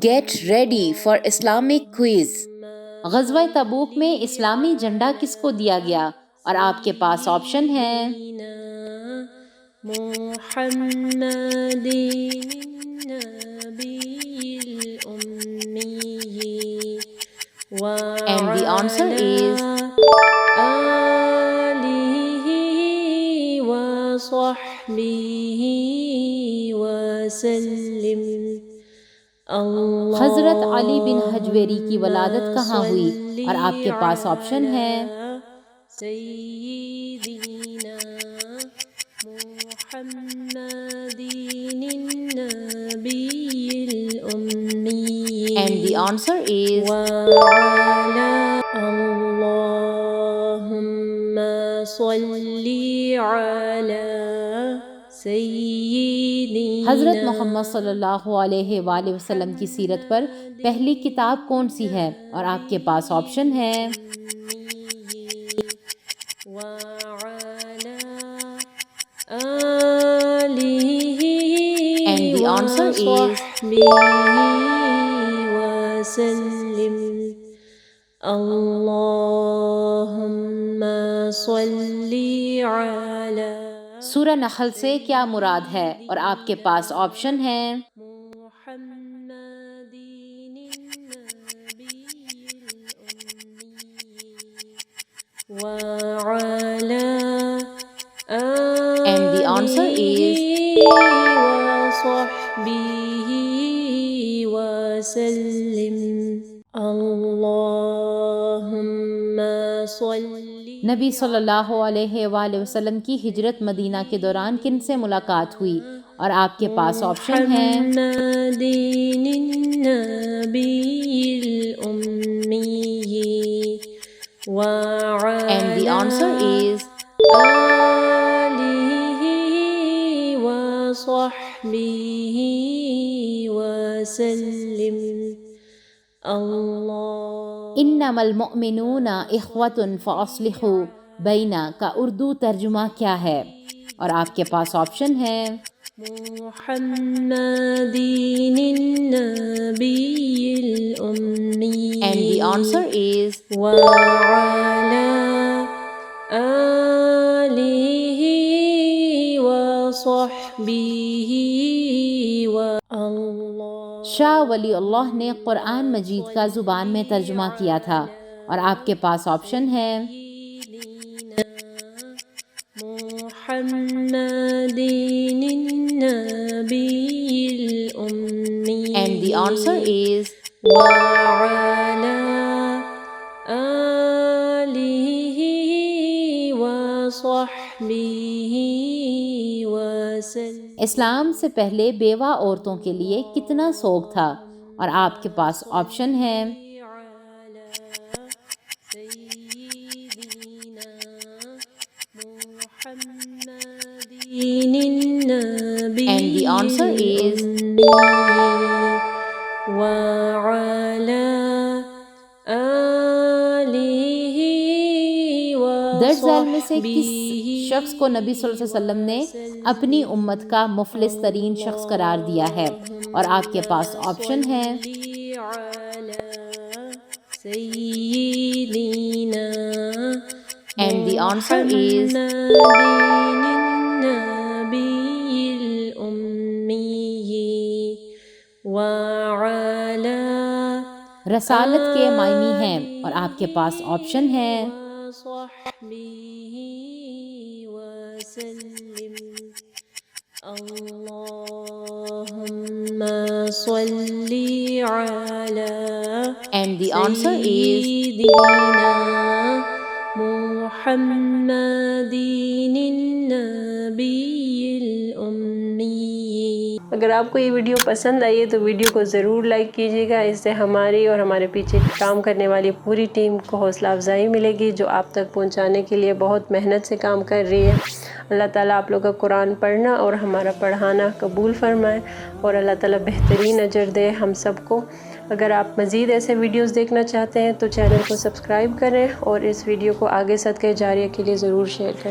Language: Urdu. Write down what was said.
Get ready for Islamic quiz. غزوہ تبوک میں اسلامی جھنڈا کس کو دیا گیا؟ اور آپ کے پاس آپشن ہیں محمد النبی الأمی and the answer is آلہ وصحبہ وسلم۔ حضرت علی بن حجویری کی ولادت کہاں ہوئی؟ اور آپ کے پاس آپشن ہیں سیدنا محمد النبی الأمی and the answer is وعلى اللهم صل على سیدنا۔ حضرت محمد صلی اللہ علیہ وآلہ وسلم کی سیرت پر پہلی کتاب کون سی ہے؟ اور آپ کے پاس آپشن ہیں وعلى آلہ and the answer is وسلم۔ اللهم صل على سورہ نحل سے کیا مراد ہے؟ اور آپ کے پاس آپشن ہیں محمد النبی الأمی وعلى and the answer is وصحبه وسلم۔ اللهم صل نبی صلی اللہ علیہ وآلہ وسلم کی ہجرت مدینہ کے دوران کن سے ملاقات ہوئی؟ اور آپ کے پاس آپشن ہیں محمد النبی الأمی and the answer is آلہ وصحبہ وسلم۔ انما المؤمنون اخوۃ فاصلحوا بین کا اردو ترجمہ کیا ہے؟ اور آپ کے پاس آپشن ہیں محمد النبی الأمی and the answer is وعلى آلہ وصحبہ شاہ ولی اللہ نے قرآن مجید کا زبان میں ترجمہ کیا تھا، اور آپ کے پاس آپشن ہے محمد النبی الأمی and the answer is وعلى آلہ وصحبہ وسلم۔ اسلام سے پہلے بیوہ عورتوں کے لیے کتنا سوگ تھا؟ اور آپ کے پاس آپشن ہیں and the answer is وعلى آلہ درج ذیل میں سے کس شخص کو نبی صلی اللہ علیہ وسلم نے اپنی امت کا مفلس ترین شخص قرار دیا ہے؟ اور آپ کے پاس آپشن ہیں سیدنا and the answer is النبی الأمی وعلى رسالت کے معنی ہیں، اور آپ کے پاس آپشن ہیں وصحبہ وسلم۔ اللهم صل على and the answer is سیدنا محمد النبی الأمی۔ اگر آپ کو یہ ویڈیو پسند آئی ہے تو ویڈیو کو ضرور لائک کیجیے گا، اس سے ہماری اور ہمارے پیچھے کام کرنے والی پوری ٹیم کو حوصلہ افزائی ملے گی جو آپ تک پہنچانے کے لیے بہت محنت سے کام کر رہی ہے۔ اللہ تعالیٰ آپ لوگ کا قرآن پڑھنا اور ہمارا پڑھانا قبول فرمائے، اور اللہ تعالیٰ بہترین اجر دے ہم سب کو۔ اگر آپ مزید ایسے ویڈیوز دیکھنا چاہتے ہیں تو چینل کو سبسکرائب کریں اور اس ویڈیو کو آگے صدقہ جاریہ کے لیے ضرور شیئر کریں۔